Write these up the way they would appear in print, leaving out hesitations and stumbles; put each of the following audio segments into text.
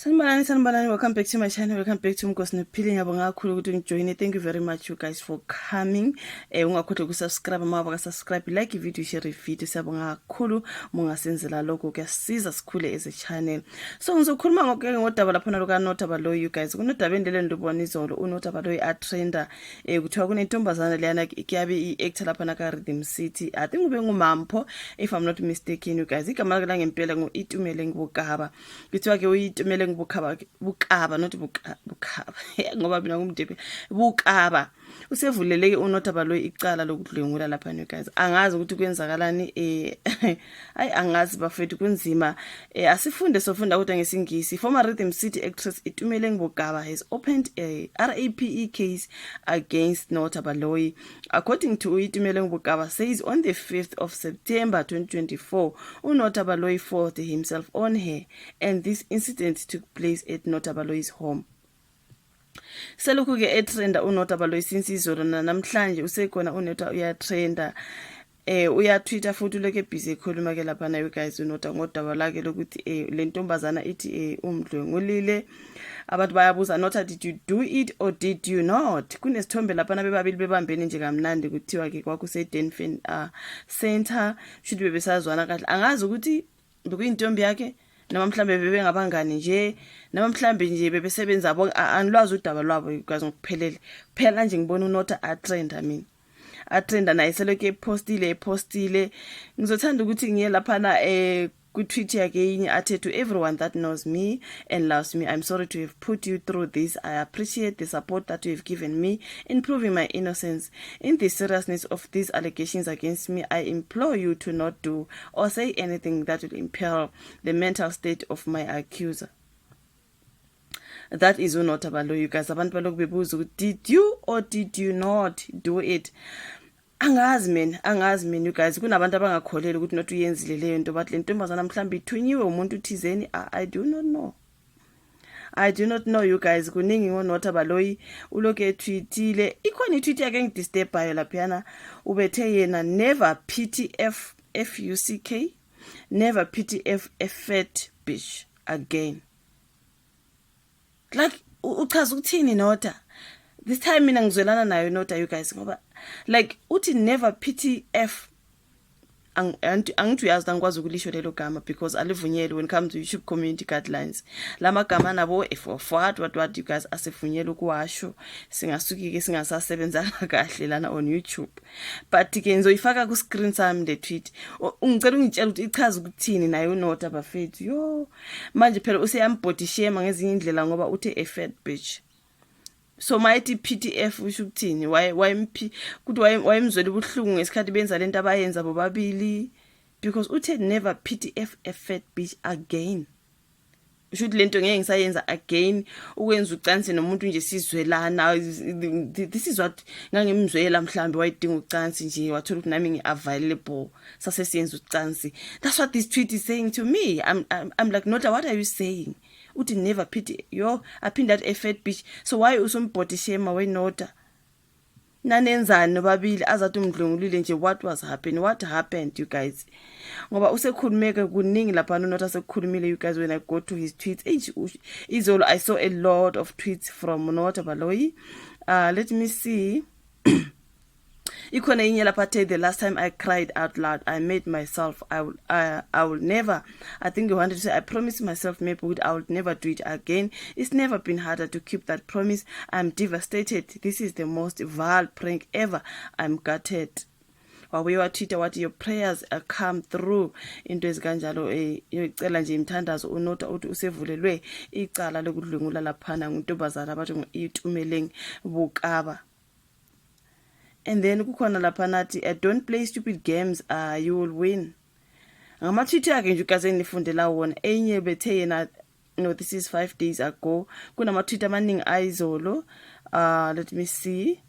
Sanbalani, welcome back to my channel. Welcome back to Mkosi Nophile. Ngiyabonga kakhulu ukuthi ungijoine. Thank you very much you guys for coming. Ungakhohlwa ukusubscribe, mawaba subscribe, like video, share video. Siyabonga kakhulu mungasenzela lokho kuyasiza sikhule as a channel. So ngizokhuluma ngodaba lapha naloka Notaba Loyi you guys. Kunodaba endele ndibona izolo uNotaba Loyi atrenda kuthiwa kunentombazana leyana kuyabe iactor lapha na ka Rhythm City. I think ube nguMampho if I'm not mistaken you guys. Igama lakhe ngempela nguItumele Ngubukaba. Kuthiwa ke uyitumele bukaba not bukaba ngoba mina ngumdebe bukaba usevuleleke uNotaba Loyi icala lokudlwengula lapha you guys. Angazi ukuthi kwenzakalani hayi angazi bafethu kunzima asifunde sofunda kodwa ngesingisi. Former Rhythm City actress Itumeleng Ngubukaba has opened a RAPE case against Notaba Loyi. According to Itumeleng Ngubukaba says on the 5th of September 2024 uNotaba Loyi forced himself on her and this incident took place at Notaba Loyi's home. Selokhu ke etrenda uNotaba Loyi since izolo namhlanje usekhona uNotaba uyatrenda uyatweeta futhi uleke busy ekhuluma ke lapha na you guys uNotaba ngodaba lakhe lokuthi le ntombazana ithi umdlwengulile. Abantu bayabuza Notaba, did you do it or did you not? Kunesithombe lapha na bebabili bebambene nje kamnandi kuthiwa ke kwakuse Denfen Center should bebesazwana kahle. Angazi ukuthi bekuyintombi yakhe noma mhlambe bebengabangani nje noma mhlambe nje bebesebenza anilwazi udaba lwabo because ngokuphelele phela nje ngibona uNotaba atrenda mina atrenda naye seloke epostile ngizothanda ukuthi ngiye lapha na ku-tweet yakhe inye athe to everyone that knows me and loves me, I'm sorry to have put you through this. I appreciate the support that you have given me in proving my innocence. In the seriousness of these allegations against me, I implore you to not do or say anything that will imperil the mental state of my accuser. That is uNotaba Loyi you guys. Abantu balokhu bebuza did you or did you not do it? Angazi man you guys. Kunabantu abangakholeli ukuthi not uyenzile leyo nto but le ntombazana mhlambe ithunyiwe umuntu uthizeni. I do not know you guys. Kuningi ngoNotaba Loyi uloke etweetile ikhona itweet yakhe ngidisturbayo laphana ubethe yena never pity FUCK never pity a fat bitch again. Like uchaza ukuthini Notaba? This time mina ngizwelana nayo Notaba you guys ngoba like uthi never pity angithi uyazi ngikwazi ukulisho lelo gama because alivunyelwe when it comes to YouTube community guidelines. Lama gama nabo what you guys asivunyelwe ukuwasho singasuki ke singasasebenza kahle lana on YouTube. But ke ngizoyifaka ku screen sami le tweet. Ungicela ungitshela ukuthi ichaza ukuthini nayo uNotaba bafethu. Yo manje phela useyambody shame ngezinye indlela ngoba uthe a fat bitch. So mayithi PTF usho ukuthini why wayemzwela ubuhlungu ngesikhathi benza lento abayenza bobabili because uthe never PTF a fat bitch again. Usho ukuthi lento ngeke ngisayenza again ukwenza ucansi nomuntu nje sizwelana. This is what ngangimzwela mhlambe wayidinga ucansi nje wathola ukuthi nami ngiavailable sase siyenza ucansi. That's what this tweet is saying to me. I'm like Notaba, what are you saying? Uthi never pity yo aphinda that a fat bitch. So why usombody shame we Notaba? Nanenzani nobabili azathi umdlungulile nje what happened you guys? Ngoba usekhulumeke kuningi lapha Notaba sekukhulumile you guys when I go to his tweets. Izolo I saw a lot of tweets from Notaba Loyi. Let me see. Ikhona inye lapha the last time I cried out loud I made myself I will never, I think you wanted to say I promised myself maybe I would never do it again. It's never been harder to keep that promise. I'm devastated. This is the most vile prank ever. I'm gutted. Wabuye watweeta wathi your prayers come through into ezikanjalo yocela nje imthandazo uNotaba uthi usevulelwe icala lokudlwengula laphana nguntombazana abathi uItumeleng Ngubukaba. And then kukhona lapha nathi don't play stupid games, you will win. Ngama-tweet yakhe nje ukaze nifundela wona enye bethe yena no this is 5 days ago. Kunama-tweet amaningi ayizolo. Let me see.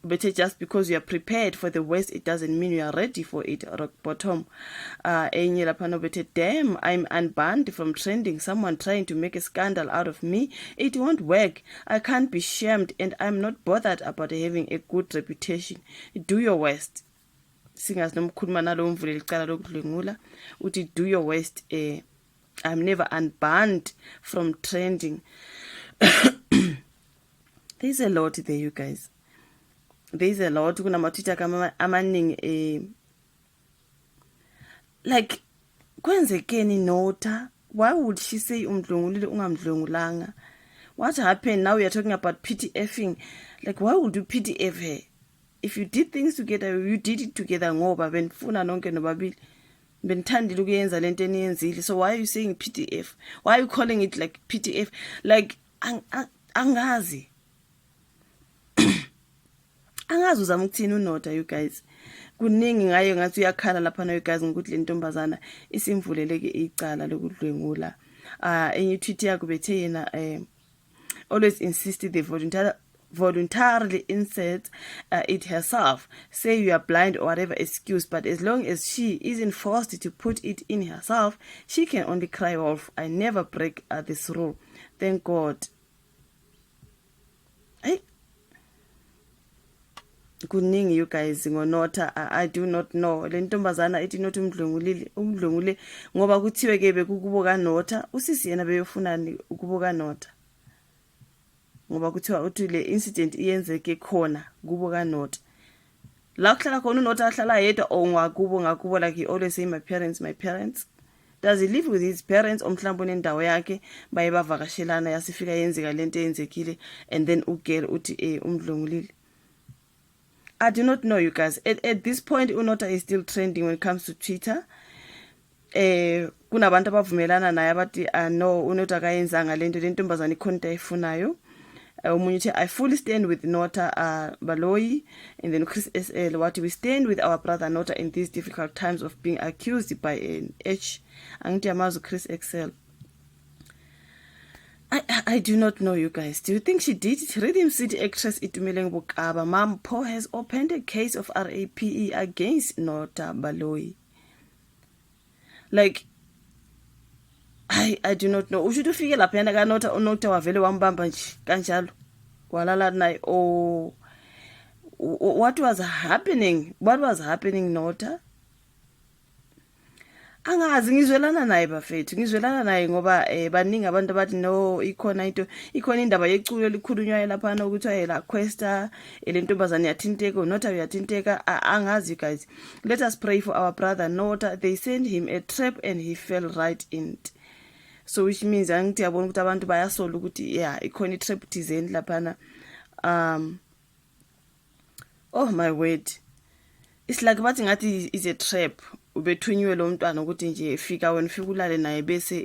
Better just because you are prepared for the worst, it doesn't mean you are ready for it. Rock bottom. Enye lapha no bethe damn, I'm unbanned from trending. Someone trying to make a scandal out of me. It won't work. I can't be shamed and I'm not bothered about having a good reputation. Do your worst. Singazi nomkhuluma nalo umvuleli icala lokudlwengula uthi do your worst I'm never unbanned from trending. There's a lot there, you guys. There's a lot. Kunamatwitter amaning like kwenzekeni Nota. Why would she say umdlongulile ungamdlongulanga? What happened? Now we are talking about PTFing. Like, why would you PTF her? If you did things together, you did it together ngoba benifuna nonke nobabili. Benithandile ukuyenza lento eniyenzile. So why are you saying PTF? Why are you calling it like PTF? Like angazi. Angazi uzama ukuthini uNota, you guys. Kuningi ngayo ngathi uyakhala lapha na you guys ngokuthi le ntombazana isimvuleleke icala lokudlwengula. Enye tweet yakho bethe yena always insisted they voluntarily insert it herself, say you are blind or whatever excuse, but as long as she isn't forced to put it in herself, she can only cry wolf. I never break this rule, thank God. Kuningi you guys ngoNota. I do not know le ntombazana ethi not umdlongule ngoba kuthiwe ke bekukubo kaNota. Usisi yena beyofunani ukubo kaNota ngoba kuthiwa uthi le incident iyenzeke khona kubo kaNota. La kuhlala khona uNota ahlala yedwa ongwakubo ngakubo, like he always say my parents. Does he live with his parents omhlawumbe nendawo yakhe baye bavakashelana yasifika yenzeka lento eyenzekile and then ugirl uthi umdlongulile? I do not know, you guys. At this point, uNota is still trending when it comes to Twitter. Kunabantu abavumelana naye abathi no, uNota kayenzanga lento lentombazana ikhonta efunayo. Umunye uthi I fully stand with Nota Baloyi, and then Chris SL what we stand with our brother Nota in these difficult times of being accused by an H. Angithi amazi Chris XL. I do not know, you guys. Do you think she did it? Rhythm City actress Itumeleng Bukaba Mampo has opened a case of RAPE against Nota Baloyi. Like, I do not know. Ushuthi ufike lapha yana kaNota uNota wavele wambamba nje kanjalo. Walala naye. Oh, what was happening? What was happening, Nota? Angazi ngizwelana naye bafethu, ngizwelana naye ngoba baningi abantu abathi no ikhona indaba yeculo likhulunywa lapha na ukuthi ayela Questa le ntombazana yathinteka Nota yathinteka. Angazi, you guys. Let us pray for our brother Nota. They sent him a trap and he fell right in it. So which means angithi yabona ukuthi abantu bayasola ukuthi yeah ikhona itrap thizeni lapha na. Oh my word. It's like bathi ngathi is a trap. Ubethunyiwe lo mntwana ukuthi nje efika wena ufika ulale naye bese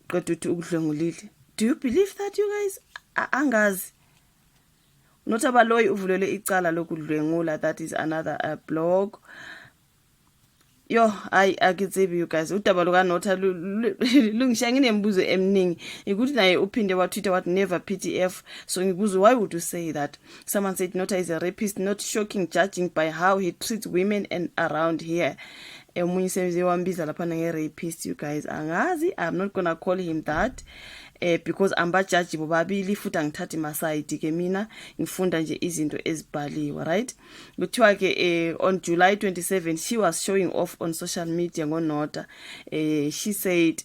qeda uthi ukudlengulile. Do you believe that, you guys? Angazi. Nota Baloyi uvulele icala lokudlengula. That is another blog. Yo, akitsebi, you guys. Udaba lukaNota lungishiya nginembuzo eminingi. Ikuthi naye uphinde watweeta what never PTF. So ngibuzo, why would you say that? Someone said Nota is a rapist, not shocking judging by how he treats women and around here. Umunye sebenze wambiza lapha nge-rapist, you guys. Angazi, I'm not gonna call him that. Because ambajaji bobabili futhi angithathi masayidi ke mina ngifunda nje izinto ezibhaliwe, right? Kuthiwa ke on July 27 she was showing off on social media ngoNota. She said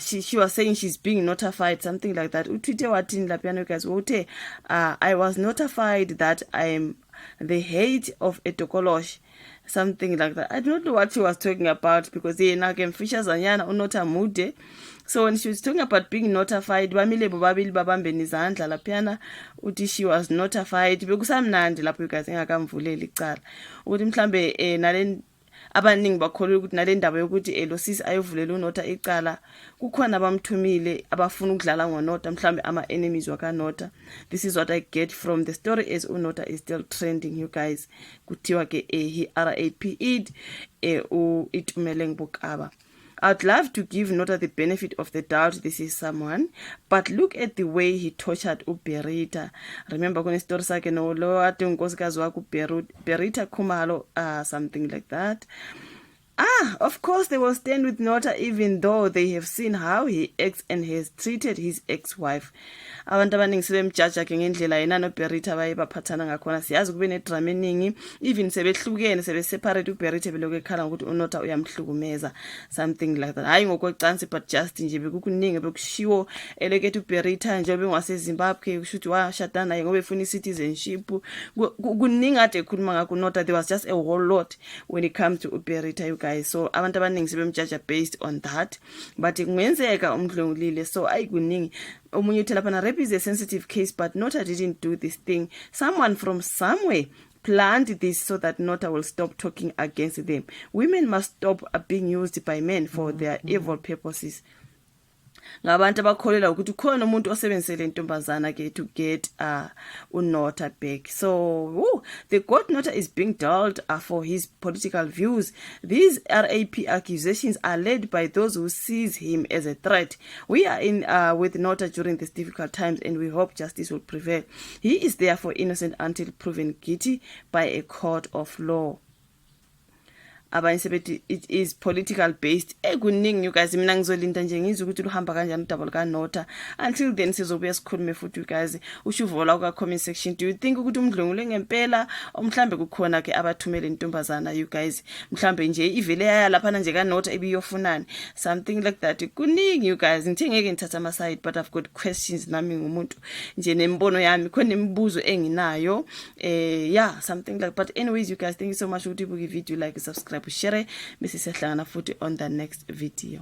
she was saying she's being notified, something like that. Utwite wathini lapha guys uthe I was notified that I am the head of a Tokolosh, something like that. I don't know what she was talking about because yena ke mfisha zanyana uNota mude. So when she was talking about being notified, bamile bobabili babambeni izandla laphana uthi she was notified. Bekusamnandi lapho you guys engakamvuleli icala ukuthi mhlambe nale abaningi bakholwa ukuthi nale ndaba yokuthi lo sisi ayovulela uNota icala kukhona abamthumile abafuna ukudlala ngoNota mhlambe ama enemies wakaNota. This is what I get from the story as uNota is still trending, you guys. Kuthiwa ke he RAP'd Itumeleng Bukaba. I'd love to give Nota the benefit of the doubt this is someone, but look at the way he tortured uBerita. Remember kune story sakhe no lo ati unkosikazi wakhe uBerita Khumalo, something like that. Of course they will stand with Nota even though they have seen how he acts and has treated his ex-wife. Abantu abaningi sebemjaja ke ngendlela yena noBerita baye baphathana ngakhona. Siyazi kube nedrama eningi, even sebehlukene separate uBerita beloku ekhala ukuthi uNota uyamhlukumeza, something like that. Hayi ngokwecansi but just nje bekukuningi bekushiwo elekethe uBerita nje bengaseZimbabwe kushuthi washada naye ngoba efuna citizenship. Kuningi ade ekhuluma ngakho uNota. There was just a whole lot when it comes to uBerita, you guys. So abantu abaningi sebemjaja based on that, but kungenzeka umdlongulile. So ayikuningi. Omunye uthela phana rape is a sensitive case, but Nota didn't do this thing. Someone from somewhere planned this so that Nota will stop talking against them. Women must stop being used by men for their evil purposes. Ngabantu abakholela ukuthi khona umuntu osebenzisele intombazana ke to get uNota back. So the court Nota is being dealt for his political views. These RAP accusations are led by those who sees him as a threat. We are in with Nota during these difficult times and we hope justice will prevail. He is therefore innocent until proven guilty by a court of law. Abanye sebethi it is political based. Kuningi you guys, mina ngizolinda nje ngizwe ukuthi luhamba kanjani udaba lukaNota. Until then sizobuya sikhulume futhi you guys. Ushuvola kwa comment section, do you think ukuthi umdlongule ngempela omhlambe kukhona ke abathumele intombazana you guys, mhlambe nje ivele yaya lapha nje kaNota ebiyofunani, something like that. Kuningi you guys, ngithi ngeke ngithatha ama side but I've got questions nami ngumuntu nje nembono yami khona imibuzo enginayo yeah, something like. But anyways you guys, thank you so much ukuthi ubuke video, like, subscribe, share, bese siyahlangana futhi on the next video.